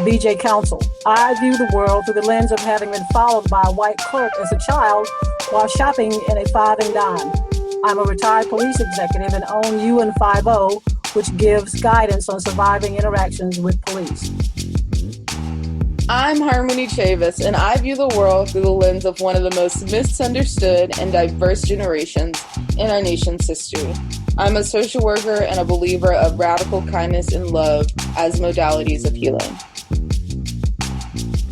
BJ Counsel. I view the world through the lens of having been followed by a white clerk as a child while shopping in a five and dime. I'm a retired police executive and own UN50, which gives guidance on surviving interactions with police. I'm Harmony Chavis, and I view the world through the lens of one of the most misunderstood and diverse generations in our nation's history. I'm a social worker and a believer of radical kindness and love as modalities of healing.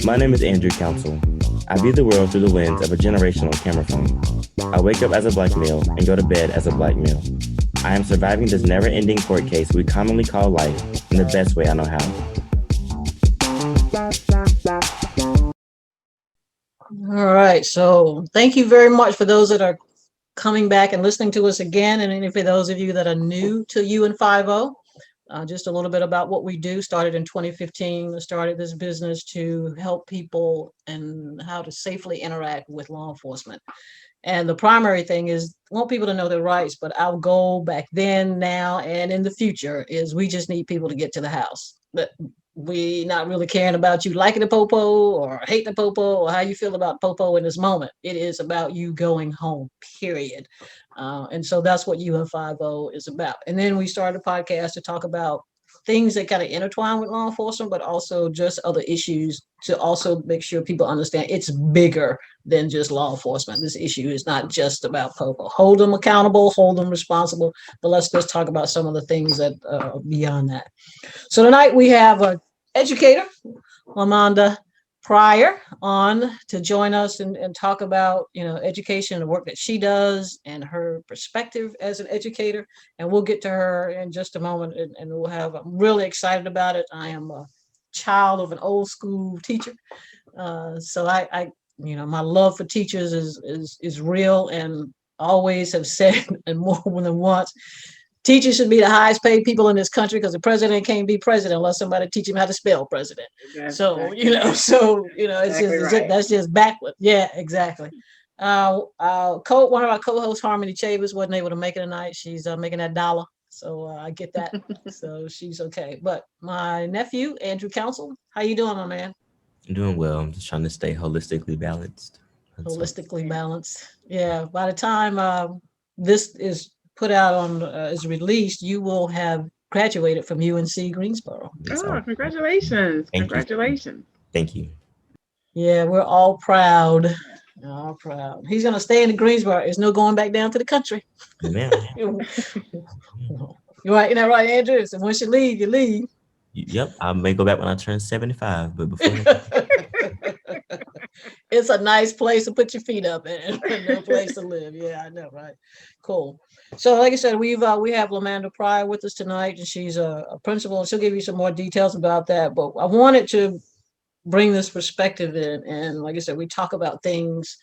My name is Andrew Counsel. I view the world through the lens of a generational camera phone. I wake up as a black male and go to bed as a black male. I am surviving this never-ending court case we commonly call life in the best way I know how. All right, so thank you very much for those that are coming back and listening to us again, and for those of you that are new to UN50. Just a little bit about what we do. Started in 2015. We started this business to help people and how to safely interact with law enforcement. And the primary thing is want people to know their rights, but our goal back then, now, and in the future is we just need people to get to the house. But we not really caring about you liking the popo or hating the popo or how you feel about popo in this moment. It is about you going home, period. And so that's what UN50 is about. And then we started a podcast to talk about things that kind of intertwine with law enforcement, but also just other issues to also make sure people understand it's bigger than just law enforcement. This issue is not just about popo. Hold them accountable, hold them responsible, but let's just talk about some of the things that are beyond that. So tonight we have an educator, LaManda Pryor, on to join us and talk about, education and the work that she does and her perspective as an educator. And we'll get to her in just a moment, and I'm really excited about it. I am a child of an old school teacher. So I my love for teachers is real, and always have said, and more than once, teachers should be the highest paid people in this country because the president can't be president unless somebody teach him how to spell president. That's exactly that's just backward. Yeah, exactly. One of our co-hosts, Harmony Chavis, wasn't able to make it tonight. She's making that dollar, so I get that. So she's okay. But my nephew, Andrew Counsel, how you doing, my man? I'm doing well. I'm just trying to stay holistically balanced. Balanced. Yeah. By the time this is put out on is released, you will have graduated from UNC Greensboro. Congratulations. Congratulations. Thank you. Yeah, we're all proud. All proud. He's going to stay in the Greensboro. There's no going back down to the country. Amen. You're right. You're not right, Andrew. So once you leave, you leave. Yep. I may go back when I turn 75, but before it's a nice place to put your feet up in. No place to live. Yeah, I know, right? Cool. So, like I said, we have LaManda Pryor with us tonight, and she's a principal, and she'll give you some more details about that. But I wanted to bring this perspective in, and like I said, we talk about things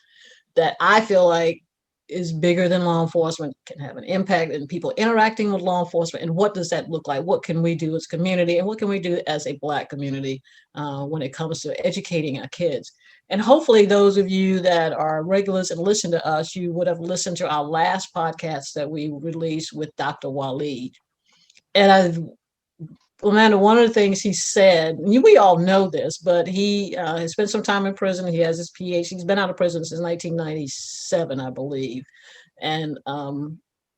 that I feel like is bigger than law enforcement, can have an impact in people interacting with law enforcement, and what does that look like? What can we do as a community, and what can we do as a Black community when it comes to educating our kids? And hopefully those of you that are regulars and listen to us, you would have listened to our last podcast that we released with Dr. Waleed. And LaManda, one of the things he said, we all know this, but he has spent some time in prison. He has his PhD. He's been out of prison since 1997, I believe. And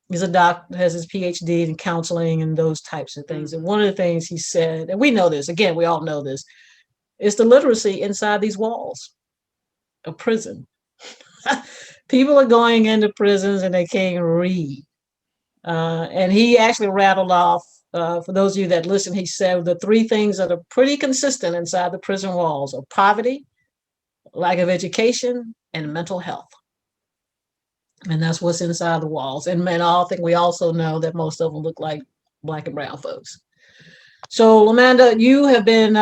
he's a doctor, has his PhD in counseling and those types of things. And one of the things he said, and we know this, again, we all know this, is the literacy inside these walls of prison. People are going into prisons and they can't read. And he actually rattled off, for those of you that listen, he said the three things that are pretty consistent inside the prison walls are poverty, lack of education, and mental health. And that's what's inside the walls. And I think we also know that most of them look like Black and brown folks. So, LaManda, you have been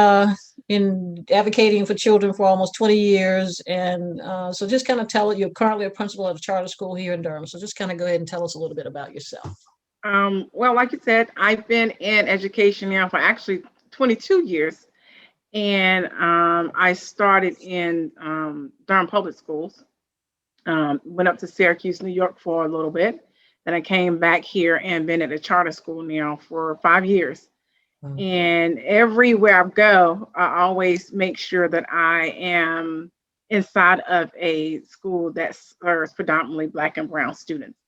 in advocating for children for almost 20 years. And so just kind of tell it, you're currently a principal at a charter school here in Durham. So just kind of go ahead and tell us a little bit about yourself. Well, like you said, I've been in education now for actually 22 years. And I started in Durham Public Schools, went up to Syracuse, New York for a little bit. Then I came back here and been at a charter school now for 5 years. And everywhere I go, I always make sure that I am inside of a school that serves predominantly Black and Brown students.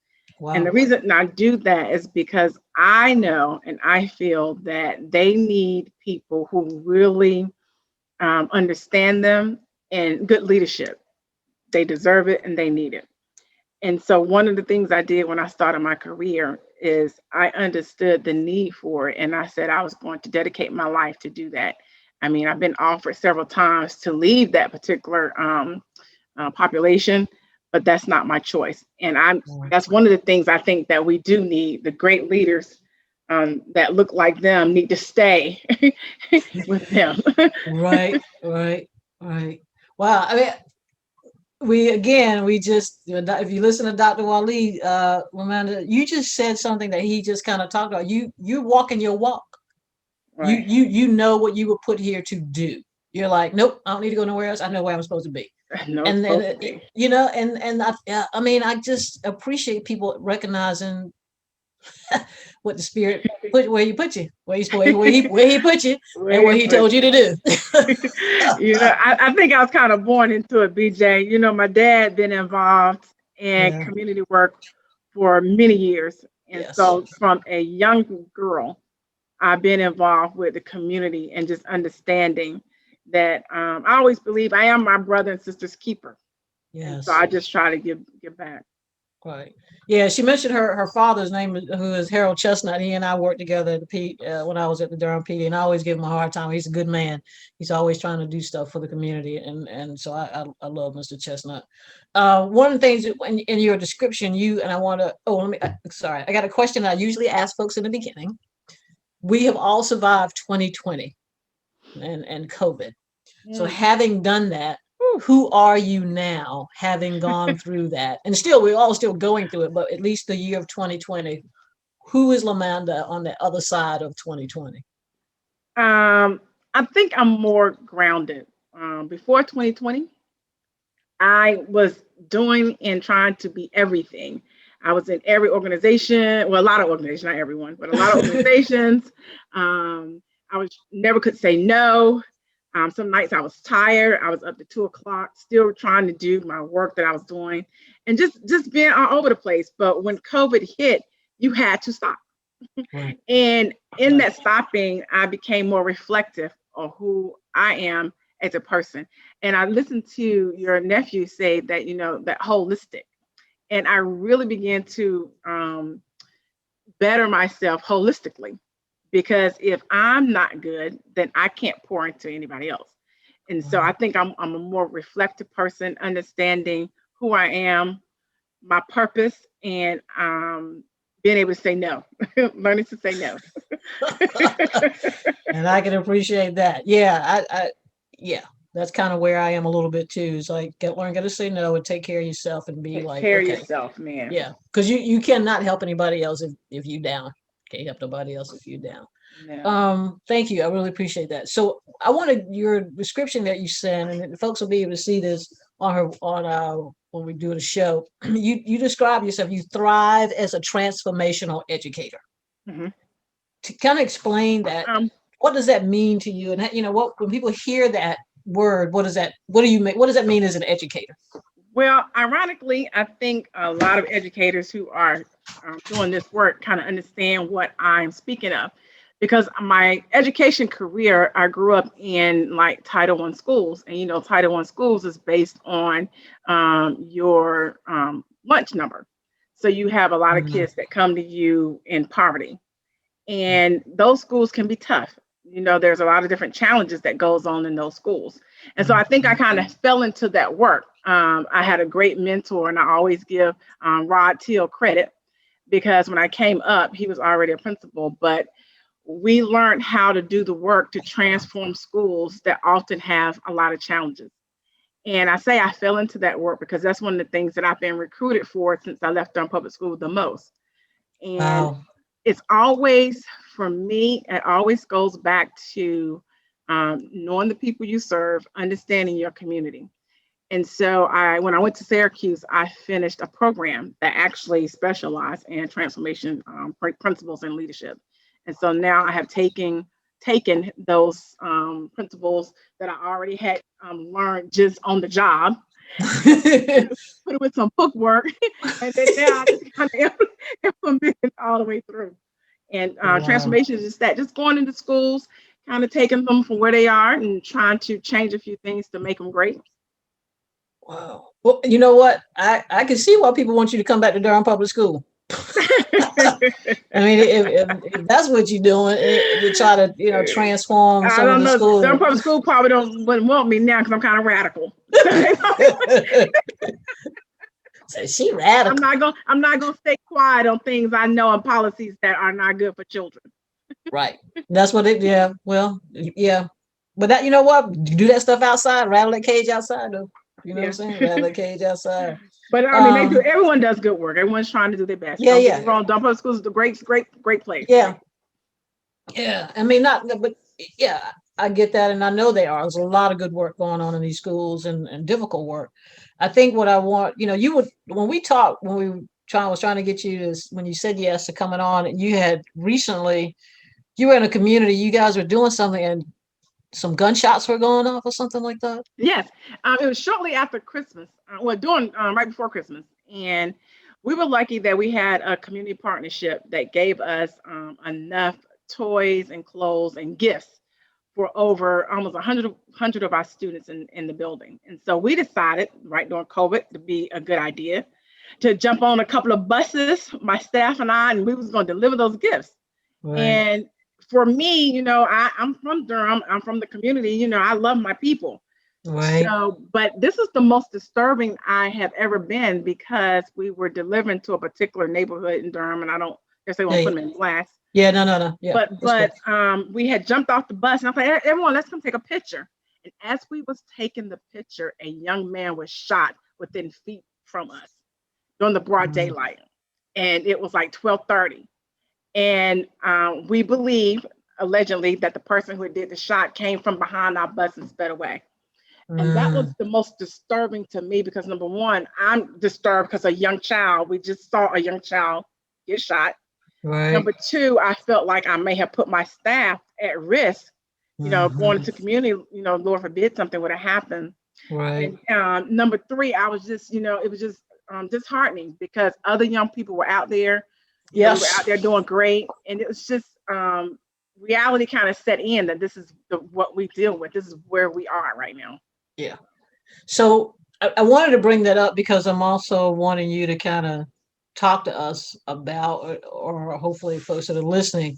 And the Wow. reason I do that is because I know and I feel that they need people who really understand them and good leadership. They deserve it and they need it. And so one of the things I did when I started my career is I understood the need for it. And I said I was going to dedicate my life to do that. I mean, I've been offered several times to leave that particular population, but that's not my choice. And that's one of the things I think that we do need. The great leaders that look like them need to stay with them. Right, right, right. Wow. I mean, we just, if you listen to Dr. Waleed, LaManda, you just said something that he just kind of talked about. You're walking your walk. Right. You know what you were put here to do. You're like, nope, I don't need to go nowhere else. I know where I'm supposed to be. No, it's And then supposed to be. and I mean, I just appreciate people recognizing what the spirit put where he put you, where he put you, and what he told you to do. I think I was kind of born into it, BJ. My dad been involved in Yeah. community work for many years. And Yes. so from a young girl, I've been involved with the community and just understanding that I always believe I am my brother and sister's keeper. And Yes. so I just try to give back. Right. Yeah, she mentioned her father's name, who is Harold Chestnut. He and I worked together at the when I was at the Durham PD, and I always give him a hard time. He's a good man. He's always trying to do stuff for the community, and so I love Mr. Chestnut. One of the things in your description, I want to. Oh, let me. Sorry, I got a question I usually ask folks in the beginning. We have all survived 2020 and COVID. So having done that, who are you now, having gone through that? And still, we're all still going through it, but at least the year of 2020, who is LaManda on the other side of 2020? I think I'm more grounded. Before 2020, I was doing and trying to be everything. I was in every organization, well, a lot of organizations, not everyone, but a lot of organizations. I was never could say no. Some nights I was tired. I was up to 2 o'clock, still trying to do my work that I was doing, and just being all over the place. But when COVID hit, you had to stop. Right. And in that stopping, I became more reflective of who I am as a person. And I listened to your nephew say that, that holistic. And I really began to better myself holistically, because if I'm not good, then I can't pour into anybody else. And so I think I'm a more reflective person, understanding who I am, my purpose, and being able to say no, learning to say no. And I can appreciate that. Yeah, yeah, that's kind of where I am a little bit too. It's like learn how to say no and take care of yourself and be Take like, care of okay, yourself, man. yeah, because you cannot help anybody else if you down. Can't help nobody else if you down. No. Thank you. I really appreciate that. So I wanted your description that you sent, and folks will be able to see this on when we do the show. You describe yourself. You thrive as a transformational educator. Mhm. To kind of explain that, what does that mean to you? And when people hear that word, what does that mean as an educator? Well, ironically, I think a lot of educators who are doing this work kind of understand what I'm speaking of, because my education career, I grew up in like Title I schools, and Title I schools is based on your lunch number. So you have a lot of kids that come to you in poverty, and those schools can be tough. There's a lot of different challenges that goes on in those schools. And so I think I kind of fell into that work. I had a great mentor, and I always give Rod Teal credit, because when I came up, he was already a principal, but we learned how to do the work to transform schools that often have a lot of challenges. And I say I fell into that work because that's one of the things that I've been recruited for since I left Durham Public School the most. And Wow. it's always, for me, it always goes back to knowing the people you serve, understanding your community. And so when I went to Syracuse, I finished a program that actually specialized in transformation principles and leadership. And so now I have taken taken those principles that I already had learned just on the job, put it with some book work, and then now I just kind of implement it all the way through. And Wow. transformation is just that, just going into schools, kind of taking them from where they are and trying to change a few things to make them great. Wow. Well, you know what? I can see why people want you to come back to Durham Public School. I mean, if that's what you're doing, to try to, transform I some of don't the know. Durham school. Public School probably wouldn't want me now because I'm kind of radical. So she radical. I'm not gonna stay quiet on things I know and policies that are not good for children. Right. That's what it, yeah. Well, yeah. But that, you know what? Do that stuff outside, rattle that cage outside, though. You know what I'm Yeah. saying? Rattle that cage outside. But I mean, they do. Everyone does good work. Everyone's trying to do their best. Yeah, Don't get me yeah. wrong. Durham Public School is a great place. Yeah. Yeah. I mean, not, but yeah, I get that. And I know they are. There's a lot of good work going on in these schools and difficult work. I think what I want, you would, when we talked, when we was trying to get you to, when you said yes to coming on, and you had recently, you were in a community, you guys were doing something and some gunshots were going off or something like that. Yes, it was shortly after Christmas. Well, doing right before Christmas, and we were lucky that we had a community partnership that gave us enough toys and clothes and gifts for over almost 100 of our students in the building. And so we decided, right during COVID, to be a good idea to jump on a couple of buses, my staff and I, and we was going to deliver those gifts. Right. And for me, I'm from Durham. I'm from the community. I love my people. Right. So, but this is the most disturbing I have ever been because we were delivering to a particular neighborhood in Durham, and I don't guess they won't put them in blast. Yeah, no. Yeah. But we had jumped off the bus, and I was like, everyone, let's come take a picture. And as we was taking the picture, a young man was shot within feet from us during the broad daylight, and it was like 12:30. And we believe, allegedly, that the person who did the shot came from behind our bus and sped away. And that was the most disturbing to me because, number one, I'm disturbed because a young child, we just saw a young child get shot. Right. Number two, I felt like I may have put my staff at risk, going into community, Lord forbid something would have happened. Right. And number three, I was just, it was just disheartening because other young people were out there. Yes. We were out there doing great. And it was just reality kind of set in that this is what we deal with. This is where we are right now. Yeah. So I wanted to bring that up because I'm also wanting you to kind of talk to us about, or hopefully folks that are listening,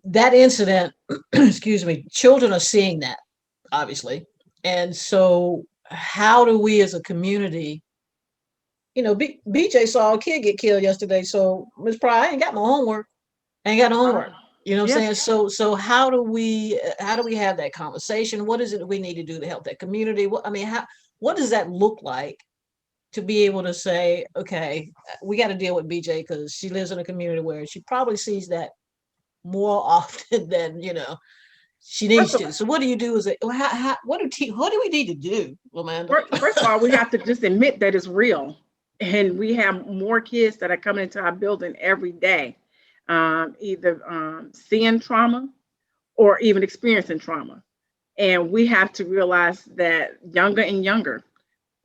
that incident, excuse me, children are seeing that, obviously. And so how do we as a community, BJ saw a kid get killed yesterday. So Ms. Pryor, I ain't got no homework. You know what I'm saying? So how do we have that conversation? What is it we need to do to help that community? What does that look like to be able to say, okay, we got to deal with BJ because she lives in a community where she probably sees that more often than, she needs to. So what do you do? What do we need to do, LaManda? First of all, we have to just admit that it's real. And we have more kids that are coming into our building every day. Either seeing trauma or even experiencing trauma. And we have to realize that younger and younger,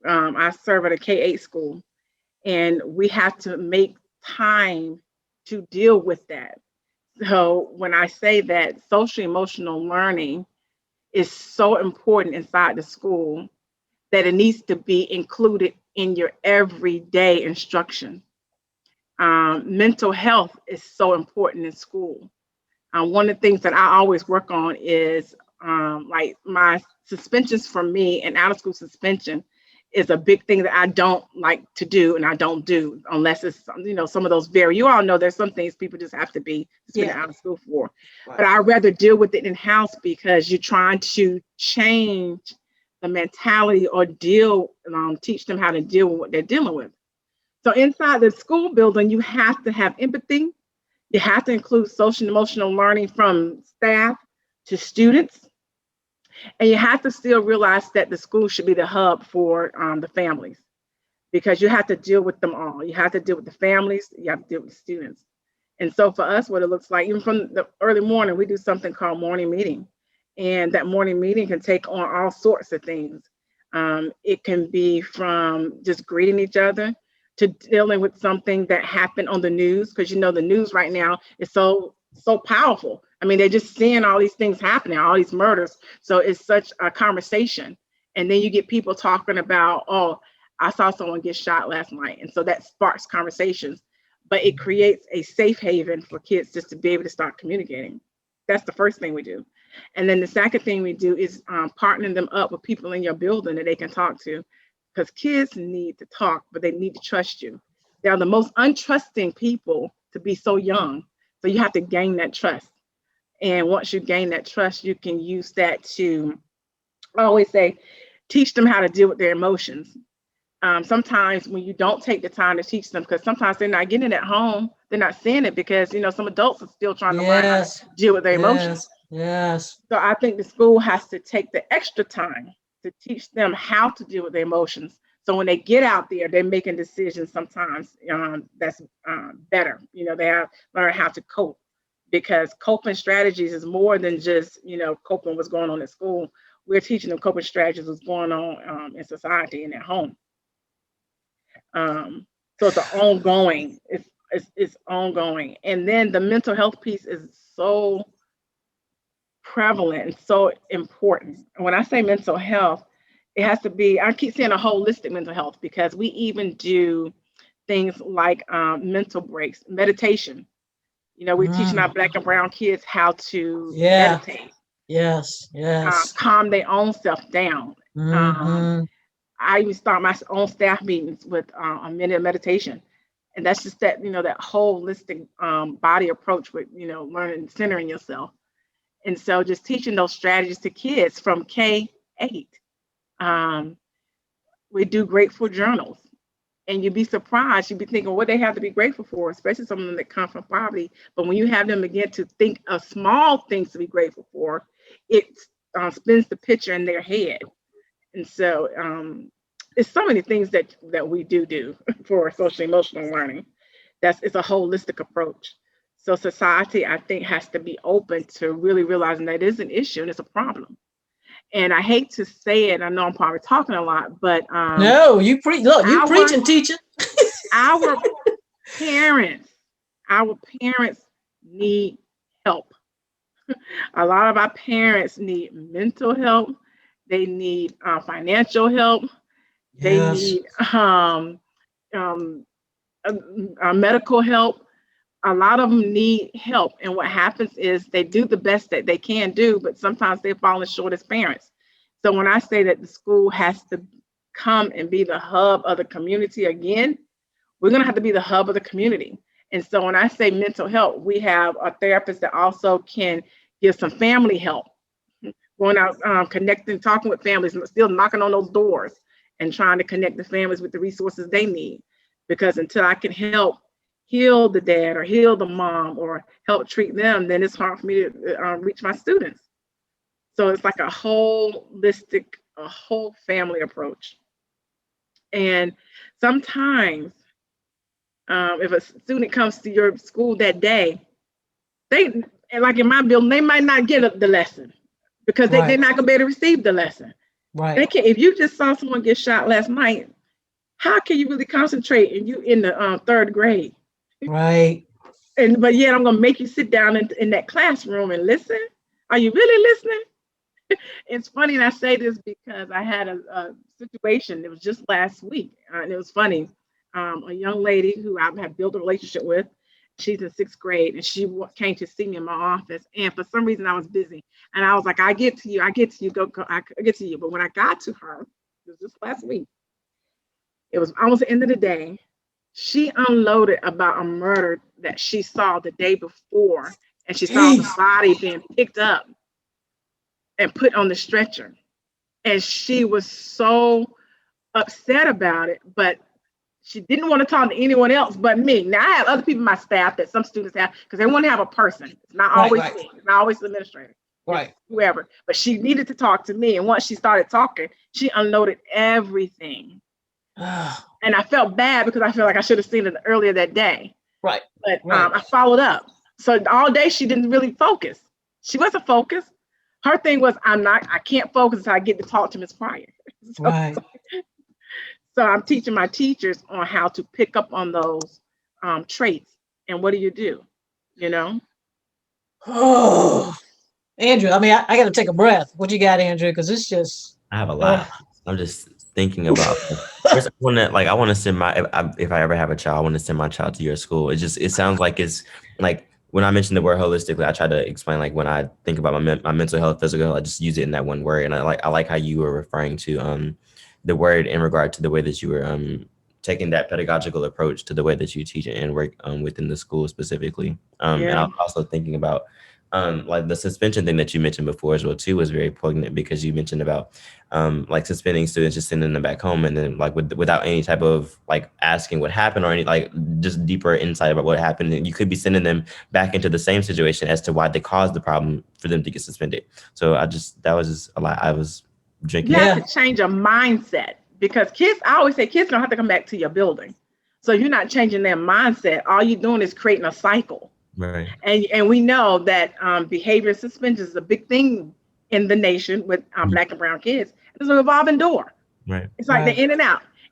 I serve at a K-8 school, and we have to make time to deal with that. So when I say that social emotional learning is so important inside the school that it needs to be included in your everyday instruction. Mental health is so important in school. One of the things that I always work on is like my suspensions for me, and out of school suspension is a big thing that I don't like to do, and I don't do unless it's some of those you all know there's some things people just have to be suspended out of school for. Right. But I'd rather deal with it in house because you're trying to change the mentality or teach them how to deal with what they're dealing with. So inside the school building, you have to have empathy. You have to include social and emotional learning from staff to students. And you have to still realize that the school should be the hub for the families, because you have to deal with them all. You have to deal with the families. You have to deal with the students. And so for us, what it looks like, even from the early morning, we do something called morning meeting. And that morning meeting can take on all sorts of things. It can be from just greeting each other to dealing with something that happened on the news, because the news right now is so powerful. I mean, they're just seeing all these things happening, all these murders. So it's such a conversation. And then you get people talking about, oh, I saw someone get shot last night. And so that sparks conversations, but it creates a safe haven for kids just to be able to start communicating. That's the first thing we do. And then the second thing we do is partnering them up with people in your building that they can talk to, because kids need to talk, but they need to trust you. They are the most untrusting people to be so young. So you have to gain that trust. And once you gain that trust, you can use that to, I always say, teach them how to deal with their emotions. Sometimes when you don't take the time to teach them, because sometimes they're not getting it at home, they're not seeing it because, some adults are still trying to learn how to deal with their emotions. Yes. So I think the school has to take the extra time to teach them how to deal with their emotions. So when they get out there, they're making decisions sometimes that's better. They have learn how to cope, because coping strategies is more than just, coping what's going on at school. We're teaching them coping strategies what's going on in society and at home. So it's an ongoing, it's ongoing. And then the mental health piece is so prevalent and so important. And when I say mental health, it has to be, I keep saying a holistic mental health, because we even do things like mental breaks, meditation. We're teaching our Black and brown kids how to meditate. Yes. Calm their own self down. I even start my own staff meetings with a minute of meditation. And that's just that, that holistic body approach with, learning, centering yourself. And so just teaching those strategies to kids from K-8. We do grateful journals. And you'd be surprised. You'd be thinking what they have to be grateful for, especially some of them that come from poverty. But when you have them begin to think of small things to be grateful for, it spins the picture in their head. And so it's so many things that we do for social emotional learning. It's a holistic approach. So society, I think, has to be open to really realizing that it is an issue and it's a problem. And I hate to say it, I know I'm probably talking a lot, but no, you preaching, teacher. Our parents need help. A lot of our parents need mental help. They need financial help. They need medical help. A lot of them need help. And what happens is they do the best that they can do, but sometimes they're falling short as parents. So when I say that the school has to come and be the hub of the community again, we're going to have to be the hub of the community. And so when I say mental health, we have a therapist that also can give some family help, going out, connecting, talking with families, still knocking on those doors and trying to connect the families with the resources they need. Because until I can help heal the dad or heal the mom or help treat them, then it's hard for me to reach my students. So it's like a holistic, a whole family approach. And sometimes if a student comes to your school that day, they, like in my building, they might not get the lesson because they're not gonna be able to receive the lesson. Right. They can, if you just saw someone get shot last night, how can you really concentrate and you in the third grade? Right. But yet I'm gonna make you sit down in that classroom and listen. Are you really listening? It's funny, and I say this because I had a situation. It was just last week, and it was funny. A young lady who I have built a relationship with, she's in 6th grade, and she came to see me in my office. And for some reason, I was busy, and I was like, "I get to you, I get to you, go, I get to you." But when I got to her, it was just last week. It was almost the end of the day. She unloaded about a murder that she saw the day before, and she saw the body being picked up and put on the stretcher. And she was so upset about it, but she didn't want to talk to anyone else but me. Now, I have other people in my staff that some students have because they want to have a person. It's not always me. It's not always the administrator. Right. Whoever. But she needed to talk to me. And once she started talking, she unloaded everything. And I felt bad because I feel like I should have seen it earlier that day. Right. But Right. I followed up. So all day she didn't really focus. She wasn't focused. Her thing was, I can't focus until I get to talk to Miss Pryor. so, Right. so I'm teaching my teachers on how to pick up on those traits. And what do? You know? Oh, Andrew, I mean, I got to take a breath. What you got, Andrew? Because it's just, I have a oh. lot. I'm just thinking about. First, I want to send my if I ever have a child, I want to send my child to your school. It sounds like it's like when I mention the word holistically, I try to explain like when I think about my mental health, physical health, I just use it in that one word, and I like how you were referring to the word in regard to the way that you were taking that pedagogical approach to the way that you teach and work within the school specifically. And I Yeah. was also thinking about like the suspension thing that you mentioned before as well too was very poignant because you mentioned about like suspending students, just sending them back home, and then like without any type of like asking what happened or any like just deeper insight about what happened, and you could be sending them back into the same situation as to why they caused the problem for them to get suspended. So that was just a lot. I was You drinking. have Yeah. to change a mindset because kids, I always say kids don't have to come back to your building. So if you're not changing their mindset, all you're doing is creating a cycle. Right. And we know that behavior suspension is a big thing in the nation with Black and brown kids. It's a revolving door. Right. It's like they're Right.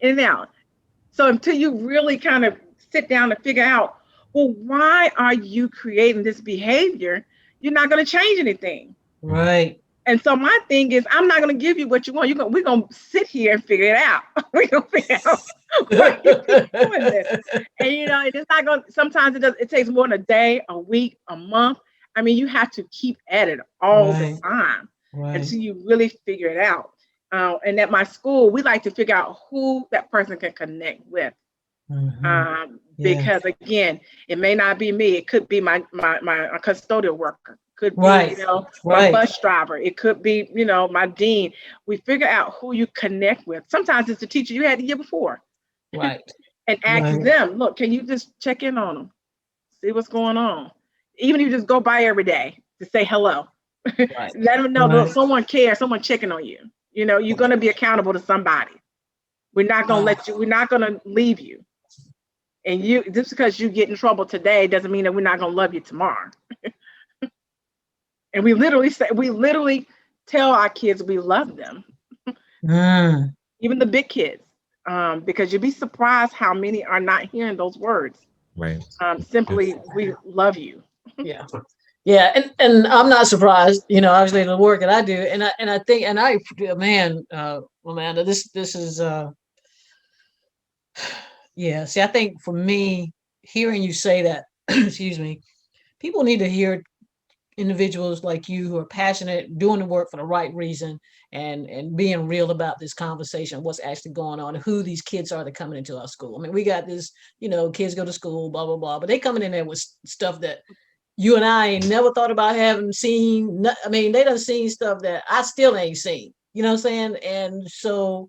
in and out. So until you really kind of sit down and figure out, well, why are you creating this behavior? You're not going to change anything. Right. And so my thing is, I'm not going to give you what you want. We're going to sit here and figure it out. We're going to figure out why you keep doing this. And it's not going. Sometimes it takes more than a day, a week, a month. I mean, you have to keep at it all the Right. time Right. until you really figure it out. And at my school, we like to figure out who that person can connect with. Mhm. Yeah. Because again, it may not be me. It could be my custodial worker. Could be, Right. my Right. bus driver. It could be, my dean. We figure out who you connect with. Sometimes it's the teacher you had the year before, Right. and ask Right. them, look, can you just check in on them, see what's going on? Even if you just go by every day to say hello, Right. let them know that Right. someone cares, someone checking on you. You're going to be accountable to somebody. We're not going to let you. We're not going to leave you. And just because you get in trouble today doesn't mean that we're not going to love you tomorrow. And we literally tell our kids we love them, Mm. even the big kids, because you'd be surprised how many are not hearing those words. Right. Simply, we love you. Yeah. Yeah. And I'm not surprised, obviously the work that I do. And I think, man, Amanda, this is, yeah. See, I think for me, hearing you say that, excuse me, people need to hear individuals like you who are passionate, doing the work for the right reason, and being real about this conversation, what's actually going on, who these kids are that are coming into our school. I mean, we got this, kids go to school, blah blah blah, but they coming in there with stuff that you and I ain't never thought about having seen. I mean, they done seen stuff that I still ain't seen. You know what I'm saying? And so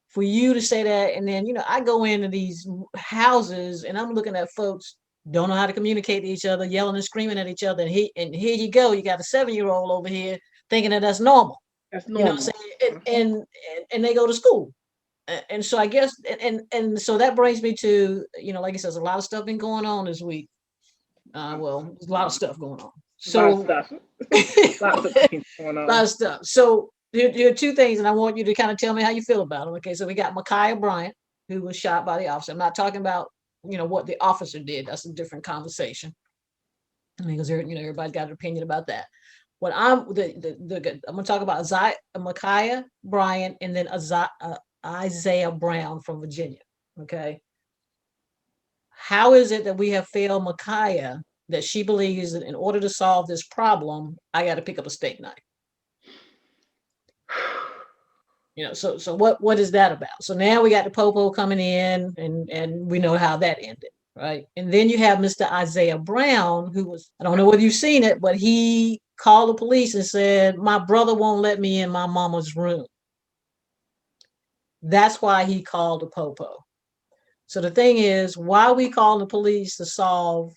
for you to say that, and then I go into these houses and I'm looking at folks don't know how to communicate to each other, yelling and screaming at each other, and here you go, you got a 7-year-old over here thinking that that's normal. That's You know normal. what I'm saying? And they go to school. And so I guess, and so that brings me to, like it says, a lot of stuff been going on this week. Well, there's a lot of stuff going on. A lot of So stuff. Lots of things going a on. lot of stuff. So there are two things, and I want you to kind of tell me how you feel about them. Okay, so we got Makiah Bryant, who was shot by the officer. I'm not talking about what the officer did. That's a different conversation. I mean, because everybody's got an opinion about that. What I'm I'm gonna talk about Makiah Bryant and then Isaiah Brown from Virginia. Okay, how is it that we have failed Makiah, that she believes that in order to solve this problem, I got to pick up a steak knife? So what is that about? So now we got the popo coming in, and we know how that ended, right? And then you have Mr. Isaiah Brown, who was, I don't know whether you've seen it, but he called the police and said, my brother won't let me in my mama's room. That's why he called the popo. So the thing is, why we call the police to solve,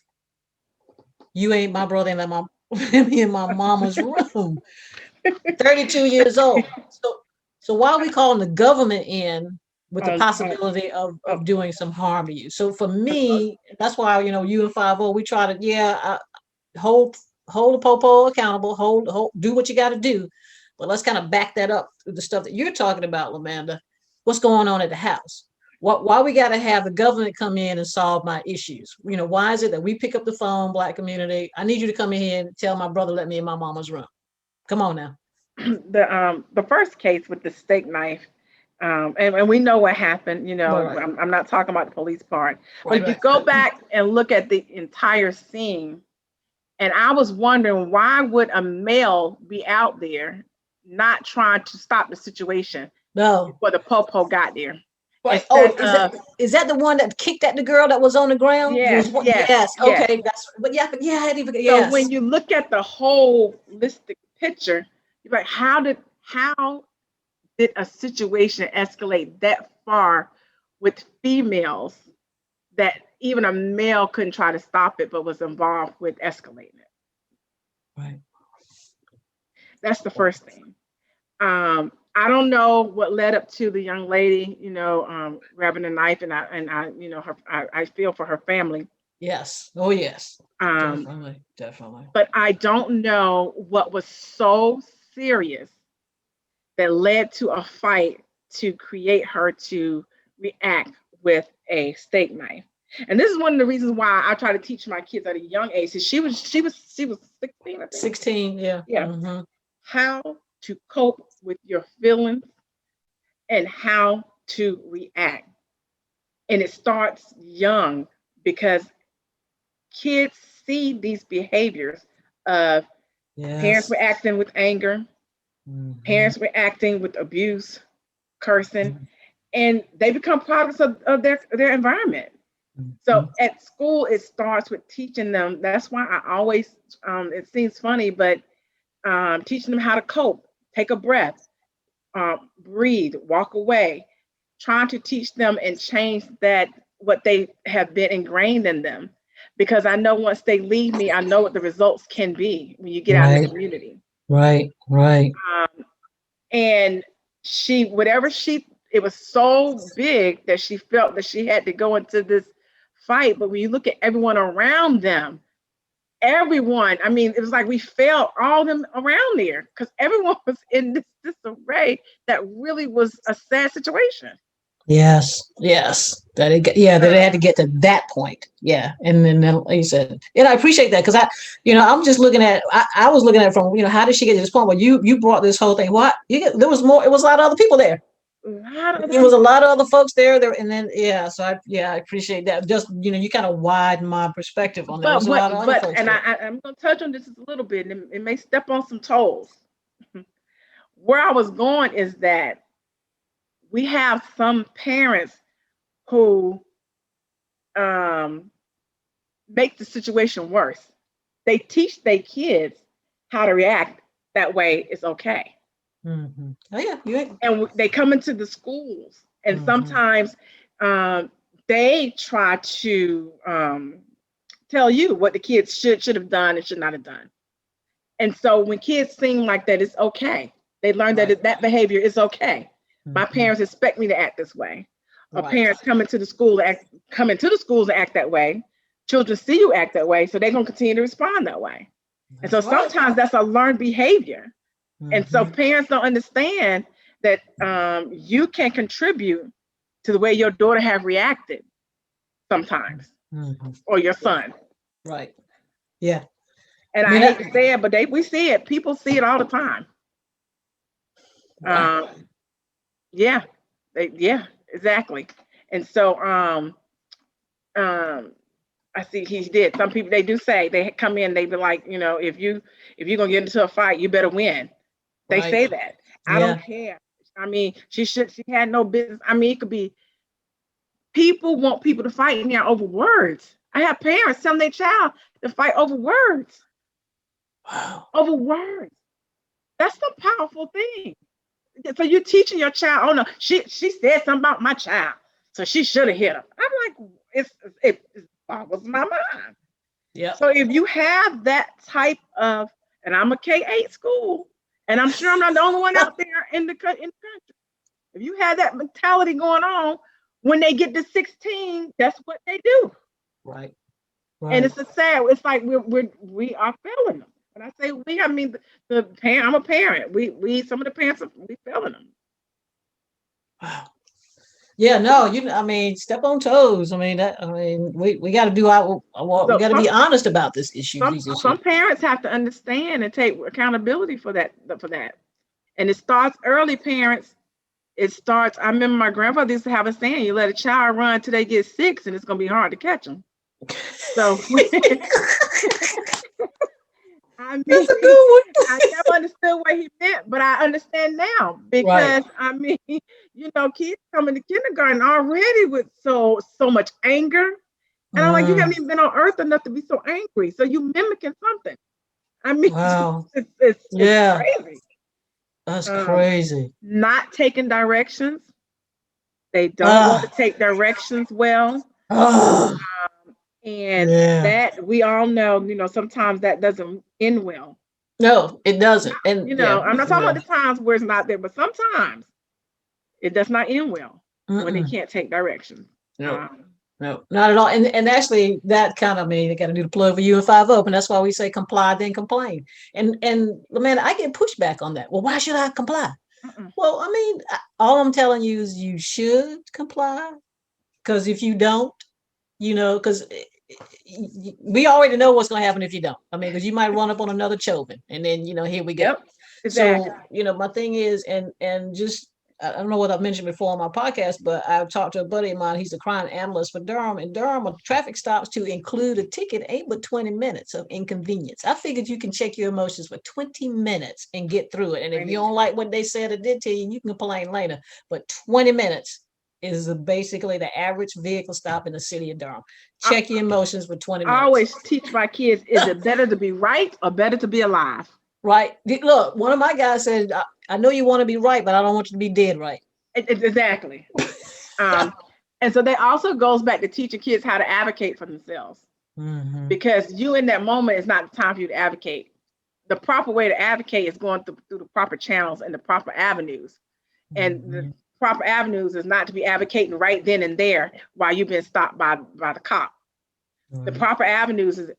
you ain't my brother, and let me in my mama's room. 32 years old. So why are we calling the government in with the on possibility of doing some harm to you. So for on- me, that's why, you and 50, we try to, hold hold the popo accountable, hold do what you got to do. But let's kind of back that up with the stuff that you're talking about, LaManda. What's going on at the house? Why we got to have the government come in and solve my issues? Why is it that we pick up the phone, Black community? I need you to come in here and tell my brother, let me in my mama's room. Come on now. the first case with the steak knife, and we know what happened. Right. I'm not talking about the police part, but Right, if you right. go back and look at the entire scene, and I was wondering why would a male be out there not trying to stop the situation No. before the popo got there? Right. Oh, Instead of is that the one that kicked at the girl that was on the ground? yes, yes, Yes. yes. Okay. But yeah, I didn't even, So yes. when you look at the whole holistic picture, you're like, how did a situation escalate that far with females that even a male couldn't try to stop it, but was involved with escalating it? Right. That's the first thing. I don't know what led up to the young lady, grabbing a knife, and I feel for her family. Yes. Oh, yes. Um, Definitely. Definitely. but I don't know what was so serious that led to a fight to create her to react with a steak knife. And this is one of the reasons why I try to teach my kids at a young age. She was 16, I think. 16. Yeah. Yeah. Mm-hmm. How to cope with your feelings and how to react. And it starts young because kids see these behaviors of parents Yes. reacting with anger, Mhm. parents reacting with abuse, cursing, Mhm. and they become products of their environment. So Mhm. at school, it starts with teaching them. That's why I always, it seems funny, but teaching them how to cope, take a breath, breathe, walk away, trying to teach them and change that what they have been ingrained in them. Because I know once they leave me, I know what the results can be when you get out in the Right. community. Right. Right. Um, and it was so big that she felt that she had to go into this fight. But when you look at everyone around them, everyone, I mean, it was like we felt all of them around there because everyone was in this disarray that really was a sad situation. Yes. Yes. That it had to get to that point. Yeah. And then, like you said, and I appreciate that because I'm just looking at, I was looking at it from, how did she get to this point where you brought this whole thing? What? There was more, it was a lot of other people there. A lot of other There was a people. lot of other folks there, and then so I appreciate that. Just you kind of widen my perspective on that. There was But a lot of other but folks and there. I'm gonna touch on this a little bit, and it may step on some toes. Where I was going is that we have some parents who um, make the situation worse. They teach their kids how to react that way. It's okay. Mm-hmm. Oh yeah, you. And they come into the schools, and Mm-hmm. sometimes they try to tell you what the kids should have done and should not have done. And so when kids sing like that, it's okay. They learn that Right. that behavior is okay. My Mm-hmm. parents expect me to act this way. Or Right. parents come into the schools and act that way. Children see you act that way, so they're gonna continue to respond that way. And so That's right. sometimes that's a learned behavior. And so Mm-hmm. parents don't understand that you can contribute to the way your daughter have reacted sometimes, Mm-hmm. or your son. Right. Yeah. And I I mean, hate to say it, but we see it. People see it all the time. wow. Um, yeah, yeah, exactly. And so um, I see he did. Some people they do say they come in, they be like, if you're gonna get into a fight, you better win. They Right. say that. I don't Yeah. care. I mean, she had no business. I mean, it could be people want people to fight now over words. I have parents telling their child to fight over words. Wow. Over words. That's a powerful thing. So you're teaching your child, oh no, she said something about my child, so she should have hit him. I'm like, it boggles my mind. Yep. So if you have that type of, and I'm a K-8 school, and I'm sure I'm not the only one out there in the country. If you have that mentality going on, when they get to 16, that's what they do. Right. And Right. it's like we are failing them. When I say we, I mean the parent. I'm a parent. We some of the parents we failing them. Wow. Yeah, no, I mean, step on toes. We got to do we So got to be honest about these some issues. parents have to understand and take accountability for that. And it starts early, parents. It starts. I remember my grandfather used to have a saying: "You let a child run till they get 6, and it's gonna be hard to catch them." So I mean, That's a good I never understood what he meant, but I understand now one. Right. because I mean, kids coming to kindergarten already with so much anger, and I'm like, you Mm, haven't even been on earth enough to be so angry, so you mimicking something. I mean, wow. it's Yeah, crazy. that's Um, crazy. Not taking directions. They don't want to Ah, take directions well, ah, and yeah. that we all know. Sometimes that doesn't end well. No, it Not, doesn't. And yeah, I'm not talking yeah. about the times where it's not there, but sometimes it does not end well when they Mm-mm. can't take directions. No, Um, no, not at all. And actually, that kind of they got to do the plug for you and 5 up, and that's why we say comply then complain. And man, I get pushback on that. Well, why should I comply? mm-mm. Well, all I'm telling you is you should comply, because if you don't, because we already know what's going to happen if you don't. Because you might run up on another Chauvin, and then here we go. Yep, So exactly. my thing is, and just I don't know what I've mentioned before on my podcast, but I've talked to a buddy of mine. He's a crime analyst for Durham. In Durham, traffic stops to include a ticket ain't but 20 minutes of inconvenience. I figured you can check your emotions for 20 minutes and get through it. And if you don't like what they said or did to you, you can complain later. But 20 minutes is basically the average vehicle stop in the city of Durham. I, Check your emotions for 20 I minutes. always teach my kids: is it better to be right or better to be alive? Right? Look, one of my guys said, I know you want to be right, but I don't want you to be dead right. Exactly. And so that also goes back to teaching kids how to advocate for themselves, Mm-hmm. because you in that moment is not the time for you to advocate. The proper way to advocate is going through the proper channels and the proper avenues. And the Mm-hmm. proper avenues is not to be advocating right then and there while you've been stopped by the cop. The Right. proper avenues is,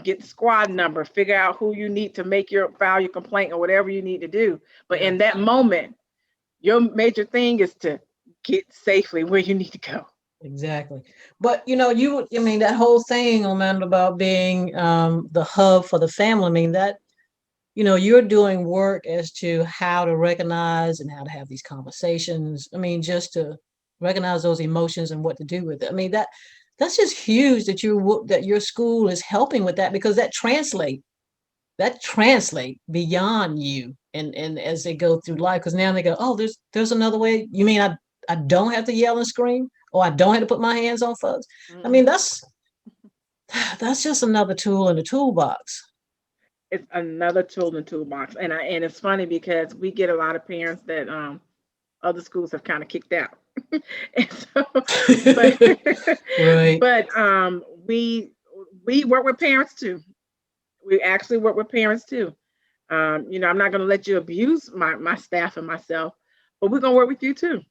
get the squad number, figure out who you need to file your complaint or whatever you need to do. But Yeah. in that moment, your major thing is to get safely where you need to go. Exactly. But that whole thing, Amanda, about being the hub for the family, that you're doing work as to how to recognize and how to have these conversations. Just to recognize those emotions and what to do with it. That's just huge that your school is helping with that, because that translate beyond you and as they go through life, because now they go, oh, there's another way. You mean I don't have to yell and scream, or I don't have to put my hands on folks? Mm-mm. That's just another tool in the toolbox. It's another tool in the toolbox, and it's funny because we get a lot of parents that other schools have kind of kicked out. And so, but Right. we work with parents too. We actually work with parents too. I'm not going to let you abuse my staff and myself, but we're going to work with you too.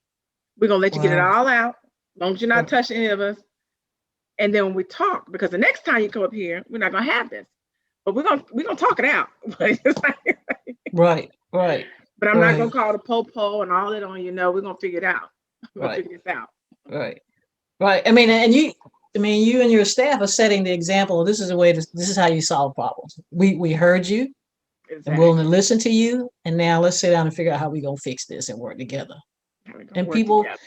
We're going to let you get it Wow. all out, as long as you're not touching any of us. And then when we talk, because the next time you come up here, we're not going to have this, but we're gonna talk it out. Right. Right. But I'm not Right. going to call the po and all that on you. No, we're going to figure it out. We're going to Right. figure this out. Right. Right. You and your staff are setting the example. This is how you solve problems. We heard you and willing to Exactly. listen to you. And now let's sit down and figure out how we're going to fix this and work together. We're going to And work people, together.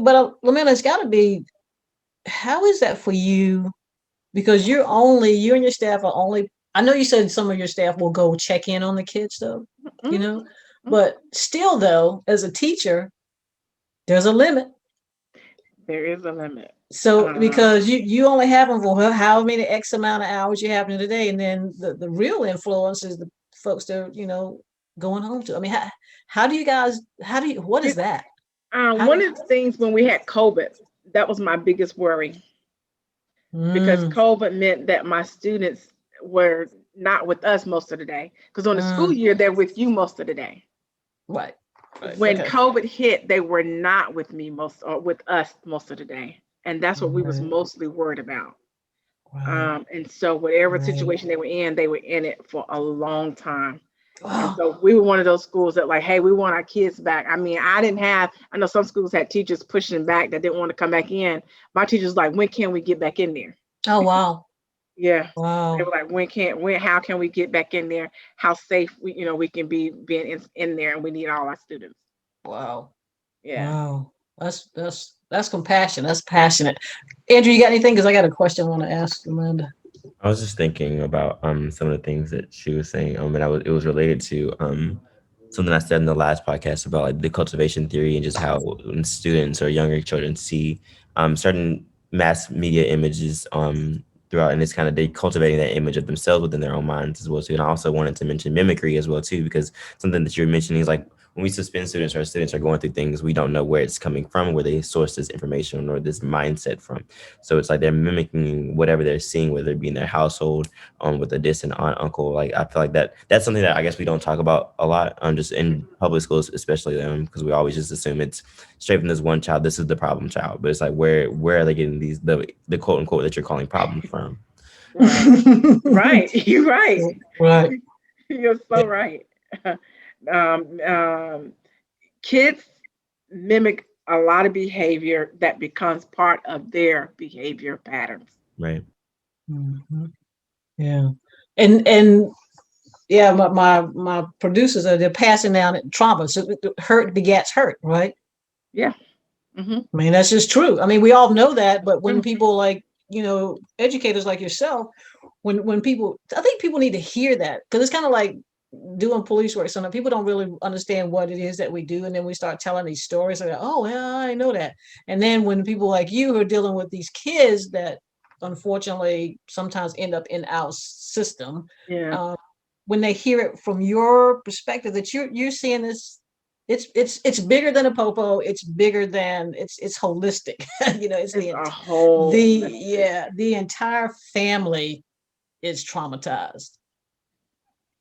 but LaManda, it's got to be, how is that for you? Because you and your staff are only, I know you said some of your staff will go check in on the kids though, Mhm. but still though, as a teacher, there's a limit. There is a limit. So Um, because you only have them for how many X amount of hours you have in a day, and then the real influence is the folks that are, going home to. How do you guys, what is it, that? How do One you, of the things when we had COVID, that was my biggest worry, because mm, COVID meant that my students were not with us most of the day. Because on the school mm, year, they're with you most of the day. right, Right. When Okay. COVID hit, they were not with me with us most of the day, and that's what we was Right. mostly worried about. Right. And so whatever Right. situation they were in it for a long time. And Wow. so we were one of those schools that like, hey, we want our kids back. I mean, I know some schools had teachers pushing back that didn't want to come back in. My teachers like, when can we get back in there? Oh, wow. Yeah. They Wow. were like, how can we get back in there? How safe we can be being in there, and we need all our students. Wow. Yeah. Wow. That's compassion. That's passionate. Andrew, you got anything? Because I got a question I want to ask Amanda. I was just thinking about some of the things that she was saying, and it was related to something I said in the last podcast about like the cultivation theory and just how when students or younger children see certain mass media images throughout, and it's kind of they cultivating that image of themselves within their own minds as well too. And I also wanted to mention mimicry as well too, because something that you're mentioning is like when we suspend students or students are going through things, we don't know where it's coming from, where they source this information or this mindset from. So it's like they're mimicking whatever they're seeing, whether it be in their household, with a distant aunt, uncle. Like I feel like that's something that I guess we don't talk about a lot, just in public schools, especially because we always just assume it's straight from this one child. This is the problem child, but it's like where are they getting the quote unquote that you're calling problems from? Right. Right. You're right. Right. You're so right. um, um, Kids mimic a lot of behavior that becomes part of their behavior patterns. Right. Mhm. Yeah. And yeah, my producers they're passing down trauma. So hurt begets hurt, right? Yeah. Hmm. I mean, that's just true. I mean, we all know that, but when Mm. people like, educators like yourself, when people, I think people need to hear that because it's kind of like doing police work. Sometimes people don't really understand what it is that we do. And then we start telling these stories like, oh, yeah, I know that. And then when people like you are dealing with these kids that unfortunately sometimes end up in our system, Yeah. when they hear it from your perspective that you're seeing this, it's bigger than a popo. It's bigger than it's holistic. It's It's a whole the entire family is traumatized.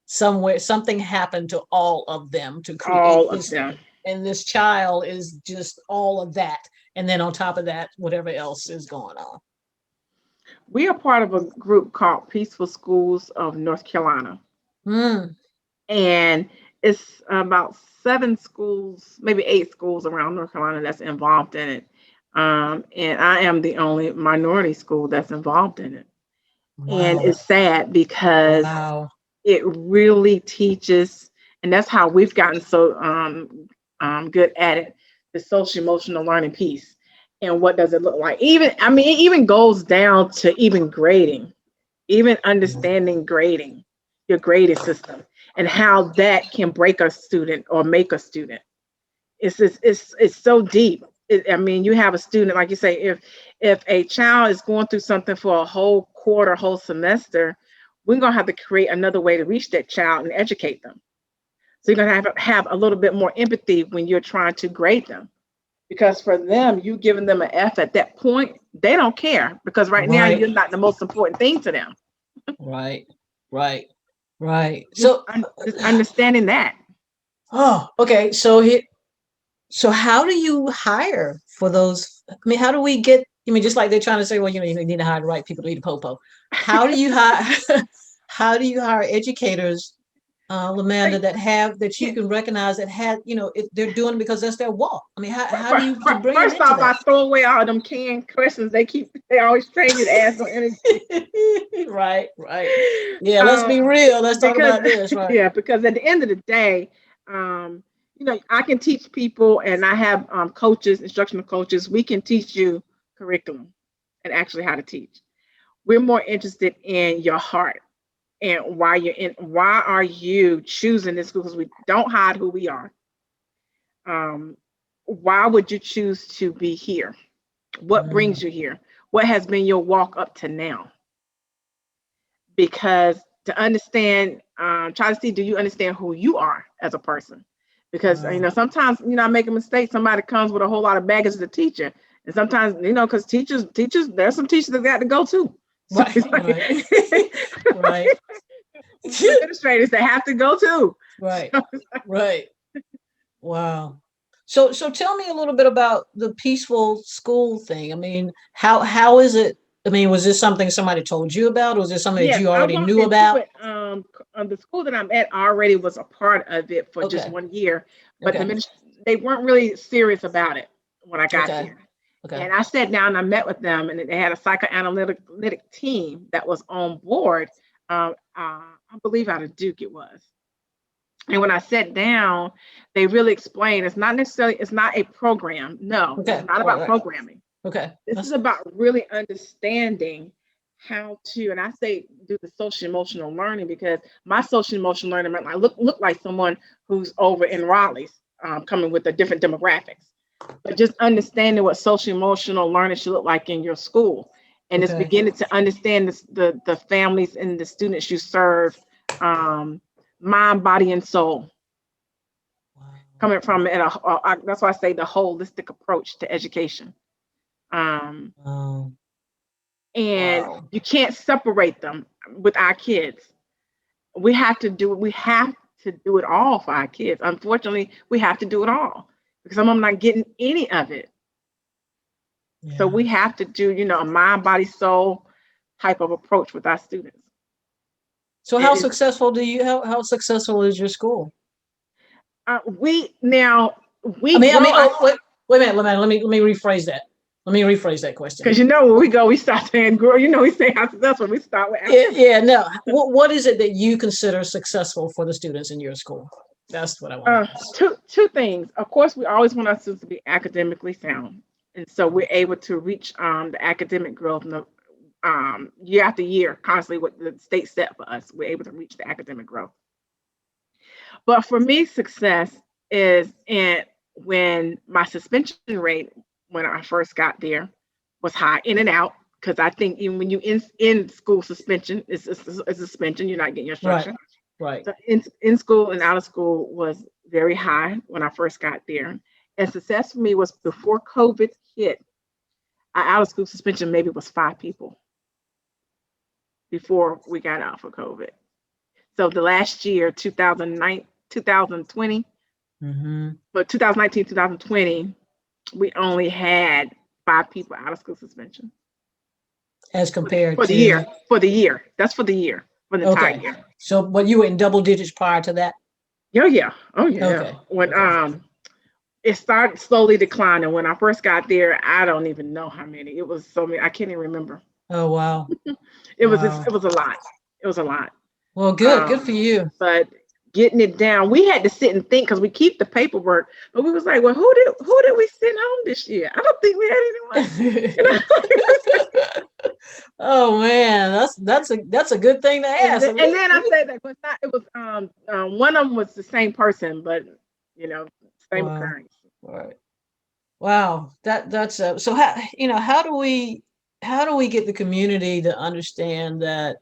Somewhere something happened to all of them to create all of this, them. and this child is just all of that. And then on top of that, whatever else is going on. We are part of a group called Peaceful Schools of North Carolina. Mm. And it's about 7 schools, maybe 8 schools around North Carolina that's involved in it. And I am the only minority school that's involved in it. And Wow. it's sad because Wow. it really teaches, and that's how we've gotten so good at it, the social emotional learning piece. And what does it look like? It even goes down to even grading, even understanding grading, your grading system, and how that can break a student or make a student. It's so deep. You have a student, like you say, if a child is going through something for a whole quarter, whole semester, we're gonna have to create another way to reach that child and educate them. So you're gonna have a little bit more empathy when you're trying to grade them, because for them, you giving them an F at that point, they don't care because right now Right. you're not the most important thing to them. Right. Right. Right. Just, So, just understanding that. oh, okay. So how do you hire for those? I mean, how do we get? I mean, just like they're trying to say, well, you need to hire the right people to eat a popo. How do you hire? How do you hire educators, LaManda, that you Yeah. can recognize that if they're doing it because that's their walk? I mean, how do you bring them First into off, I that? throw away all them canned questions they always train you to ask on energy. Right, right. Yeah, let's be real. Let's talk Because about this, right? yeah, because at the end of the day, I can teach people, and I have coaches, instructional coaches. We can teach you curriculum and actually how to teach. We're more interested in your heart and why are you choosing this school, because we don't hide who we are. um, why would you choose to be here? What Mm, brings you here? What has been your walk up to now? Because to understand, try to see, do you understand who you are as a person? Because wow. sometimes I make a mistake. Somebody comes with a whole lot of baggage as a teacher, and sometimes because teachers, there's some teachers that got to go too. So Right, it's right, like, right, some administrators that have to go too. right, So right. Wow. So tell me a little bit about the peaceful school thing. I mean, how is it? I mean, was this something somebody told you about, or was this something that Yes, you I already walked knew into about? it. The school that I'm at already was a part of it for just Okay. 1 year, but Okay. they weren't really serious about it when I got Okay. there. Okay. And I sat down and I met with them, and they had a psychoanalytic team that was on board. I believe out of Duke it was. And when I sat down, they really explained it's not a program. No, this is Okay. not Right. about Right. programming. Okay. This is about really understanding how to, and I say do the social emotional learning, because my social emotional learning might not look like someone who's over in Raleigh's, coming with a different demographics. But just understanding what social emotional learning should look like in your school, and it's Okay. beginning to understand the families and the students you serve, um, mind, body, and soul. Wow. Coming from it, that's why I say the holistic approach to education. Um, Wow. and Wow. you can't separate them with our kids. We have to do it all for our kids. Unfortunately, we have to do it all because some of them not getting any of it. So Yeah. we have to do, a mind, body, soul type of approach with our students. So It is how successful is your school? we now I we mean, grow oh, wait a minute, let me rephrase that. Let me rephrase that question. because where we go, we start saying grow. We say how successful. We start with Yeah, no. What is it that you consider successful for the students in your school? That's what I want to ask. two things. Of course, we always want our students to be academically sound, and so we're able to reach the academic growth and the year after year, constantly what the state set for us. We're able to reach the academic growth. But for me, success is in when my suspension rate when I first got there was high in and out. Because I think even when you in school suspension, it's a suspension. You're not getting your Right, instruction. right. So in school and out of school was very high when I first got there. And success for me was before COVID hit. Our out of school suspension maybe was 5 people before we got out for COVID. So the last year, 2009, 2020, Mm-hmm. but 2019, 2020, we only had 5 people out of school suspension As compared for the to, year. For the year, that's for the year, for the entire okay. year. So, but you were in double digits prior to that? Oh yeah, oh yeah. Okay, When okay. it started slowly declining. When I first got there, I don't even know how many. It was so many. I can't even remember. Oh, wow, It wow. was a lot. It was a lot. Well, good for you. But getting it down, we had to sit and think because we keep the paperwork. But we was like, well, who did we send home this year? I don't think we had anyone. Oh man, that's a good thing to And ask. then, and then I said that, but not. It was one of them was the same person, but you know, same Wow. occurrence. Right. Wow. That's so how do we get the community to understand that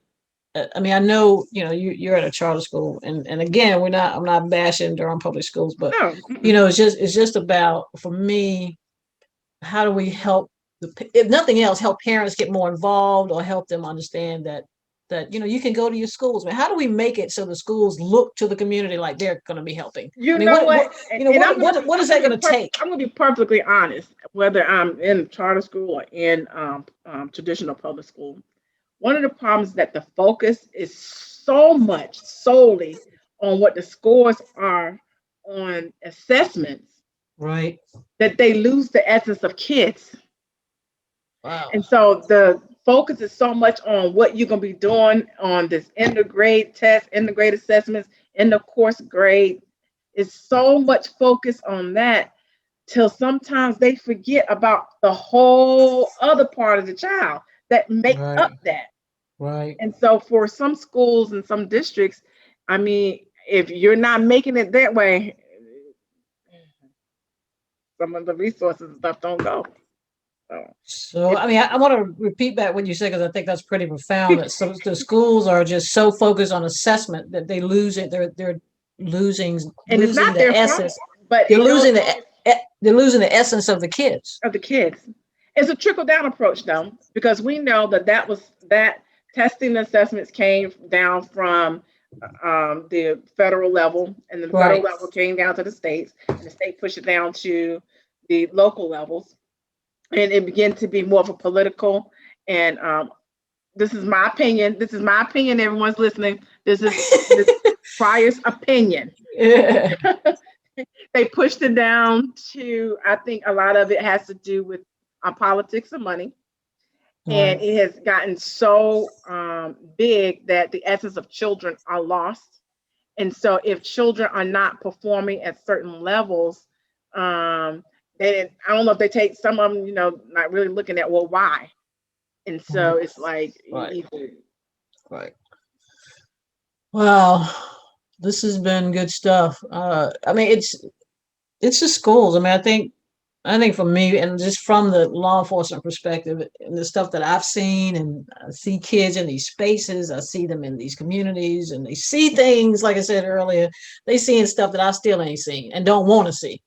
I mean, I know, you're at a charter school and again, I'm not bashing Durham public schools, but No, it's just about, for me, how do we help if nothing else, help parents get more involved or help them understand that you can go to your schools. I mean, how do we make it so the schools look to the community like they're going to be helping? I you mean, know what? what is that going to take? I'm gonna be perfectly honest. Whether I'm in charter school or in traditional public school, one of the problems is that the focus is so much solely on what the scores are on assessments Right. that they lose the essence of kids. Wow. And so the focus is so much on what you're going to be doing on this end of grade test, end of grade assessments, end of course grade. Is so much focus on that till sometimes they forget about the whole other part of the child that makes Right. up that. Right. And so for some schools and some districts, I mean, if you're not making it that way, some of the resources and stuff don't go. So, It, I mean, I want to repeat back what you said because I think that's pretty profound. That some the schools are just so focused on assessment that they lose it. They're losing and it's losing not the their fault, essence. but They're losing the essence of the kids. of the kids. It's a trickle down approach though, because we know that testing assessments came down from the federal level, and then the federal Right. level came down to the states, and the state pushed it down to the local levels, and it began to be more of a political. And this is my opinion. This is my opinion. Everyone's listening. This is Ms. Pryor's opinion. Yeah. They pushed it down to, I think a lot of it has to do with politics and money. And Right. it has gotten so big that the essence of children are lost. And so if children are not performing at certain levels, then I don't know if they take some of them, not really looking at, well, why? And so it's like Right. either. Right. Wow. This has been good stuff. I mean, it's the schools. I mean, I think for me, and just from the law enforcement perspective and the stuff that I've seen, and I see kids in these spaces, I see them in these communities, and they see things, like I said earlier, they seeing stuff that I still ain't seen and don't want to see.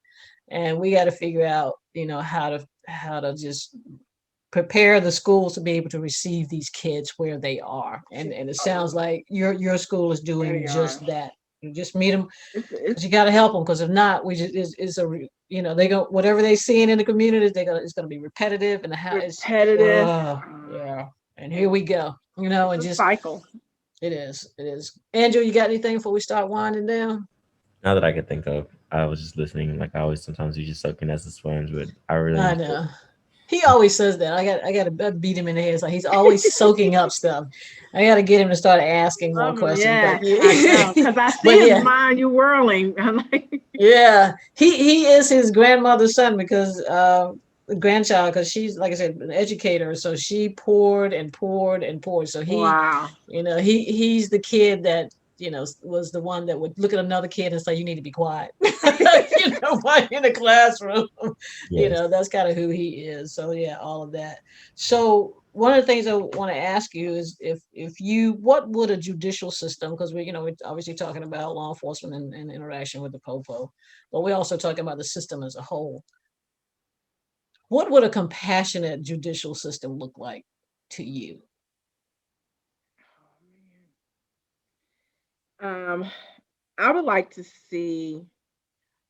And we got to figure out, how to just prepare the schools to be able to receive these kids where they are. And it sounds like your school is There doing they are. just that. You just meet them, It's because you got to help them, because if not, we just is they go whatever they seeing in the communities, it's going to be repetitive, and the how it's repetitive. yeah, and here And we go, it's and a just cycle. it is. Andrew, you got anything before we start winding down? Not that I could think of. I was just listening. Like I always, sometimes you just soaking as a sponge, but I really I enjoyed know. He always says that. I got to beat him in the head. It's like he's always soaking up stuff. I got to get him to start asking more questions. But Yeah, I know. Because I see but his yeah, mind you whirling. I'm like, yeah, he is his grandmother's son, because grandchild, because she's, like I said, an educator, so she poured and poured and poured. So wow. he's the kid that was the one that would look at another kid and say, "You need to be quiet," while in the classroom. yes. That's kind of who he is. So yeah, all of that. So one of the things I want to ask you is, what would a judicial system, because we're obviously talking about law enforcement and interaction with the popo, but we're also talking about the system as a whole. What would a compassionate judicial system look like to you? Um, I would like to see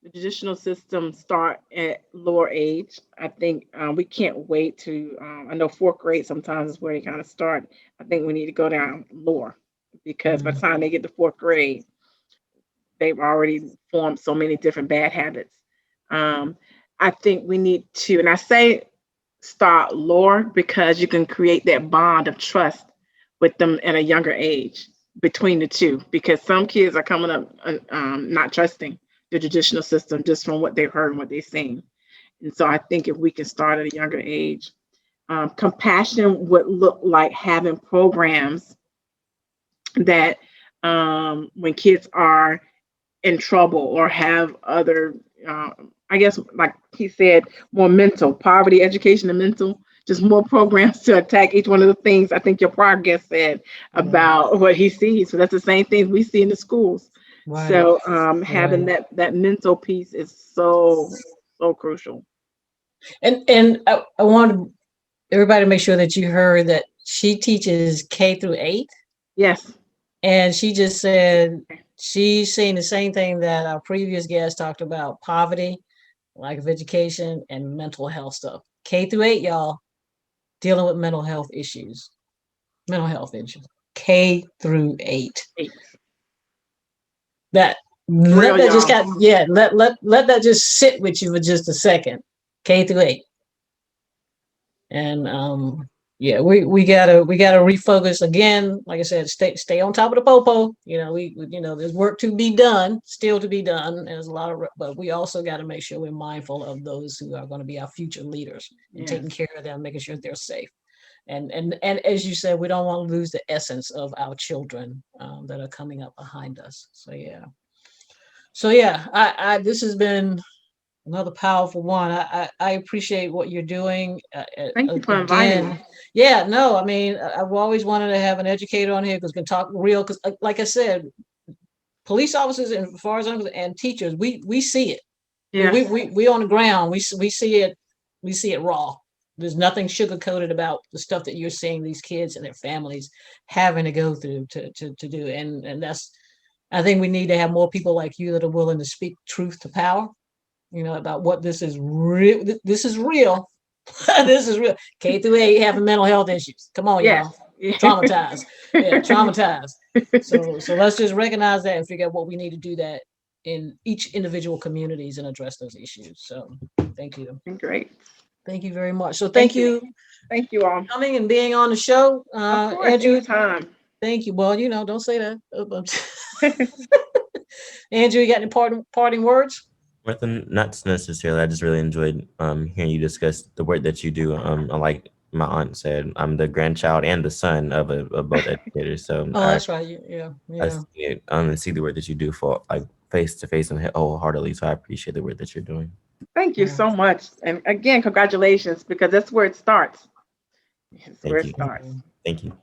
the judicial system start at lower age. I think we can't wait to. I know fourth grade sometimes is where they kind of start. I think we need to go down lower, because by the Mm, time they get to fourth grade, they've already formed so many different bad habits. Um, I think we need to, and I say start lower because you can create that bond of trust with them at a younger age between the two. Because some kids are coming up not trusting the traditional system just from what they've heard and what they've seen. And so I think if we can start at a younger age, compassion would look like having programs that when kids are in trouble or have other, I guess, like he said, more mental poverty, education, and mental, just more programs to attack each one of the things. I think your prior guest said mm, about what he sees. So that's the same things we see in the schools. right, So having right. that mental piece is so crucial. And I want everybody to make sure that you heard that she teaches K through 8. Yes. And she just said she's seen the same thing that our previous guest talked about: poverty, lack of education, and mental health stuff. K through 8, y'all, dealing with mental health issues. Mental health issues. K through 8. Eight. That let Real, that just y'all. got yeah, let that just sit with you for just a second. K through 8. And yeah, we gotta refocus again. Like I said, stay on top of the popo. There's work to be done, still to be done. And there's a lot of, but we also got to make sure we're mindful of those who are going to be our future leaders, and Yes. taking care of them, making sure they're safe. And as you said, we don't want to lose the essence of our children that are coming up behind us. So yeah, I this has been another powerful one. I appreciate what you're doing. Thank you for inviting me. Again, yeah, no, I mean, I've always wanted to have an educator on here because we can talk real. Because, like I said, police officers and as far as and teachers, we see it. We Yes. we we on the ground. We see it. We see it raw. There's nothing sugar coated about the stuff that you're seeing these kids and their families having to go through to do. And that's I think we need to have more people like you that are willing to speak truth to power, about what this is real. This is real. This is real. K through 8 having mental health issues. Come on, Yes. y'all. Traumatized. Yeah, traumatized. So let's just recognize that and figure out what we need to do that in each individual communities and address those issues. So thank you. Great. Thank you very much. So thank you. Thank you all. Coming and being on the show. Of course, Andrew, anytime. thank you. Well, don't say that. Andrew, you got any parting words? Not necessarily. I just really enjoyed hearing you discuss the work that you do. Like my aunt said, I'm the grandchild and the son of both educators. So Oh, that's right. Yeah. I see the work that you do for like face to face and wholeheartedly. So I appreciate the work that you're doing. Thank you so much. And again, congratulations, because that's where it starts. Thank you.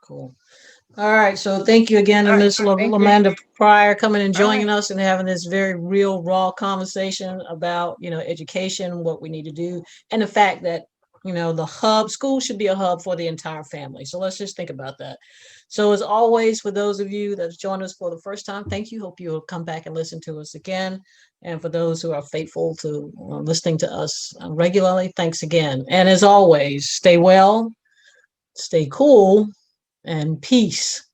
Cool. All right. So thank you again to Ms. LaManda Pryor coming and joining us and having this very real, raw conversation about, education, what we need to do, and the fact that, the school should be a hub for the entire family. So let's just think about that. So as always, for those of you that joined us for the first time, thank you. Hope you'll come back and listen to us again. And for those who are faithful to listening to us regularly, thanks again. And as always, stay well, stay cool, and peace.